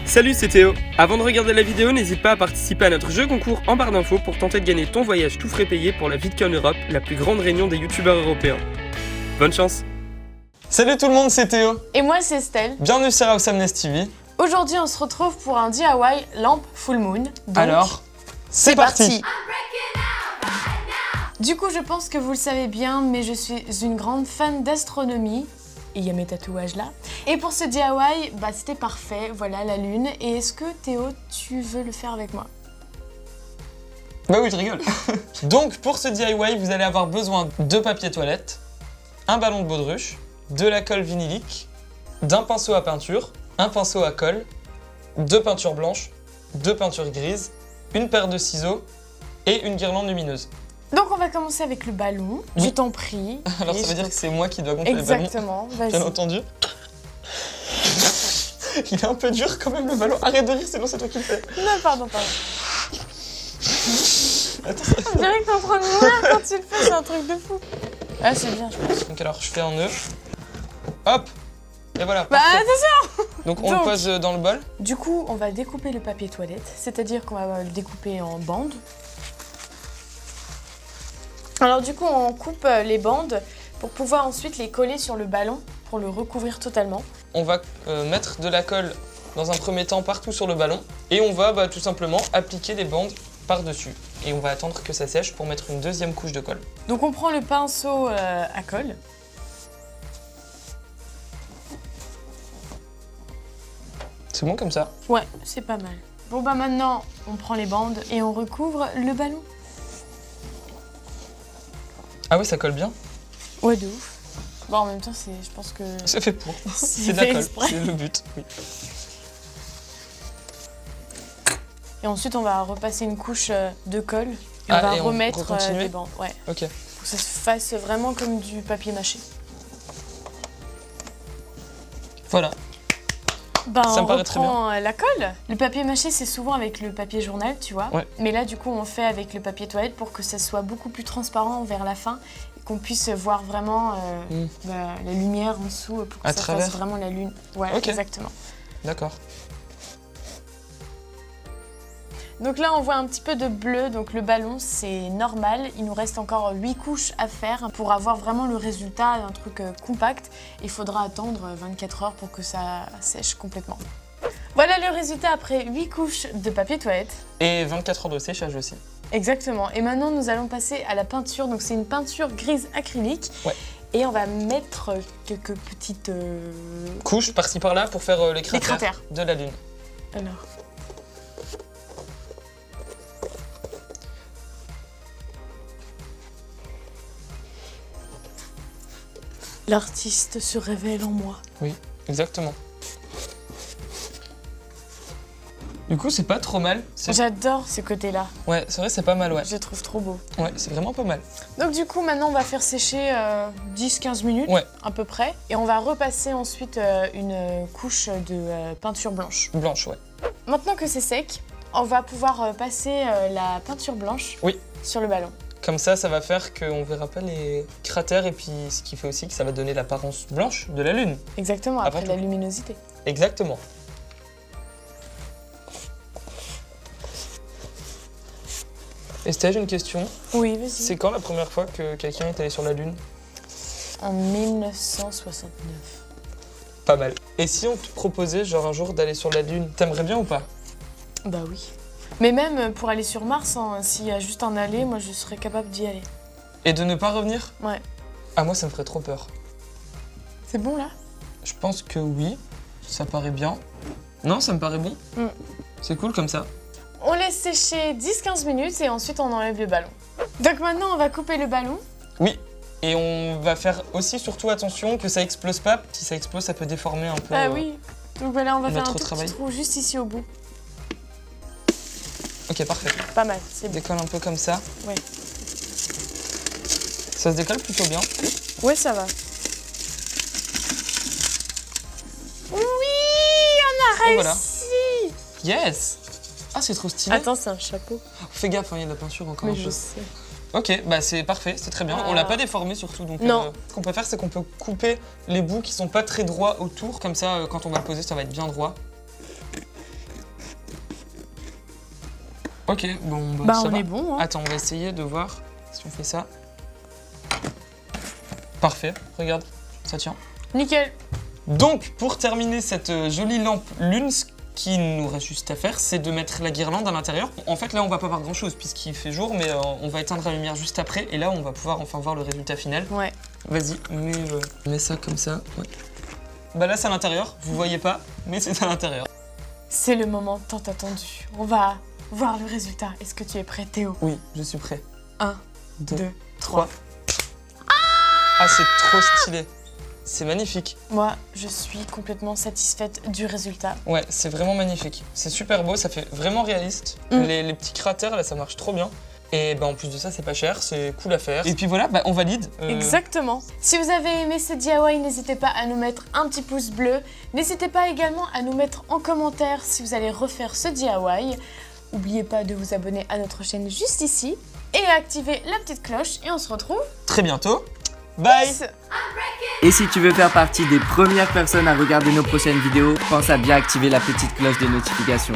Salut, c'est Théo. Avant de regarder la vidéo, n'hésite pas à participer à notre jeu concours en barre d'infos pour tenter de gagner ton voyage tout frais payé pour la VidCon Europe, la plus grande réunion des youtubeurs européens. Bonne chance. Salut tout le monde, c'est Théo. Et moi c'est Estelle. Bienvenue sur Awesomeness TV. Aujourd'hui on se retrouve pour un DIY lampe full moon. Donc, alors, c'est parti. Du coup je pense que vous le savez bien, mais je suis une grande fan d'astronomie. Et il y a mes tatouages là. Et pour ce DIY, c'était parfait, voilà la lune. Et est-ce que Théo, tu veux le faire avec moi? Bah oui, je rigole. Donc pour ce DIY, vous allez avoir besoin de papier toilette, un ballon de baudruche, de la colle vinylique, d'un pinceau à peinture, un pinceau à colle, deux peintures blanches, deux peintures grises, une paire de ciseaux et une guirlande lumineuse. Donc on va commencer avec le ballon, oui. Je t'en prie. Alors ça veut dire que c'est moi qui dois gonfler le ballon. Exactement, vas-y. Bien entendu. Il est un peu dur quand même le ballon. Arrête de rire, sinon c'est toi qui le fais. Non, pardon. Attends, on dirait que t'es en train de mourir quand tu le fais, c'est un truc de fou. Ah c'est bien je pense. Donc alors je fais un nœud. Hop. Et voilà. Bah attention. Donc on le pose dans le bol. Du coup on va découper le papier toilette, c'est-à-dire qu'on va le découper en bandes. Alors du coup on coupe les bandes pour pouvoir ensuite les coller sur le ballon pour le recouvrir totalement. On va mettre de la colle dans un premier temps partout sur le ballon et on va tout simplement appliquer les bandes par-dessus. Et on va attendre que ça sèche pour mettre une deuxième couche de colle. Donc on prend le pinceau à colle. C'est bon comme ça? Ouais, c'est pas mal. Bon maintenant on prend les bandes et on recouvre le ballon. Ah oui, ça colle bien? Ouais, de ouf. Bon, en même temps, je pense que... C'est fait pour. C'est de la colle, c'est le but. Oui. Et ensuite, on va repasser une couche de colle et on va remettre des bandes. Ouais. Ok. Pour que ça se fasse vraiment comme du papier mâché. Voilà. Ça me paraît très bien. On reprend la colle. Le papier mâché, c'est souvent avec le papier journal, tu vois. Ouais. Mais là, du coup, on fait avec le papier toilette pour que ça soit beaucoup plus transparent vers la fin et qu'on puisse voir vraiment la lumière en dessous pour que ça fasse vraiment la lune. Ouais, okay. Exactement. D'accord. Donc là, on voit un petit peu de bleu. Donc le ballon, c'est normal. Il nous reste encore 8 couches à faire pour avoir vraiment le résultat d'un truc compact. Il faudra attendre 24 heures pour que ça sèche complètement. Voilà le résultat après 8 couches de papier toilette. Et 24 heures de séchage aussi. Exactement. Et maintenant, nous allons passer à la peinture. Donc c'est une peinture grise acrylique. Ouais. Et on va mettre quelques petites... couches par-ci par-là pour faire les cratères de la lune. Alors... L'artiste se révèle en moi. Oui, exactement. Du coup, c'est pas trop mal. J'adore ce côté-là. Ouais, c'est vrai, c'est pas mal, ouais. Je le trouve trop beau. Ouais, c'est vraiment pas mal. Donc du coup, maintenant, on va faire sécher 10-15 minutes, à peu près. Et on va repasser ensuite une couche de peinture blanche. Blanche, ouais. Maintenant que c'est sec, on va pouvoir passer la peinture blanche sur le ballon. Comme ça va faire qu'on verra pas les cratères et puis ce qui fait aussi que ça va donner l'apparence blanche de la lune. Exactement, après la luminosité. Exactement. Estelle, j'ai une question. Oui, vas-y. C'est quand la première fois que quelqu'un est allé sur la lune? En 1969. Pas mal. Et si on te proposait genre un jour d'aller sur la lune, t'aimerais bien ou pas? Bah oui. Mais même pour aller sur Mars, s'il y a juste un aller, moi je serais capable d'y aller. Et de ne pas revenir? Ouais. Ah moi ça me ferait trop peur. C'est bon là? Je pense que oui, ça paraît bien. Non, ça me paraît bon. C'est cool comme ça. On laisse sécher 10-15 minutes et ensuite on enlève le ballon. Donc maintenant on va couper le ballon. Oui, et on va faire aussi surtout attention que ça explose pas. Si ça explose, ça peut déformer un peu. Ah oui. Donc voilà, on va faire un tout petit trou juste ici au bout. Ok, parfait. Pas mal, c'est bon. Décolle un peu comme ça. Ouais. Ça se décolle plutôt bien. Ouais, ça va. Oui, on a réussi. Voilà. Yes. Ah, c'est trop stylé. Attends, c'est un chapeau. Fais gaffe, il y a de la peinture encore un peu. Je sais. Ok, c'est parfait, c'est très bien. On l'a pas déformé surtout, donc ce qu'on peut faire, c'est qu'on peut couper les bouts qui sont pas très droits autour. Comme ça, quand on va le poser, ça va être bien droit. Ok, bon, Bah ça on va. est bon. Hein. Attends, on va essayer de voir si on fait ça. Parfait, regarde, ça tient. Nickel. Donc, pour terminer cette jolie lampe lune, ce qu'il nous reste juste à faire, c'est de mettre la guirlande à l'intérieur. En fait, là, on va pas voir grand-chose puisqu'il fait jour, mais on va éteindre la lumière juste après. Et là, on va pouvoir enfin voir le résultat final. Ouais. Vas-y, mets ça comme ça. Ouais. Bah là, c'est à l'intérieur. Vous voyez pas, mais c'est à l'intérieur. C'est le moment tant attendu. On va voir le résultat. Est-ce que tu es prêt, Théo? Oui, je suis prêt. 1, 2, 3. Ah, c'est trop stylé. C'est magnifique. Moi, je suis complètement satisfaite du résultat. Ouais, c'est vraiment magnifique. C'est super beau, ça fait vraiment réaliste. Les petits cratères, là, ça marche trop bien. Et bah, en plus de ça, c'est pas cher, c'est cool à faire. Et puis voilà, bah, on valide. Exactement. Si vous avez aimé ce DIY, n'hésitez pas à nous mettre un petit pouce bleu. N'hésitez pas également à nous mettre en commentaire si vous allez refaire ce DIY. N'oubliez pas de vous abonner à notre chaîne juste ici et à activer la petite cloche. Et on se retrouve très bientôt. Bye! Peace. Et si tu veux faire partie des premières personnes à regarder nos prochaines vidéos, pense à bien activer la petite cloche de notification.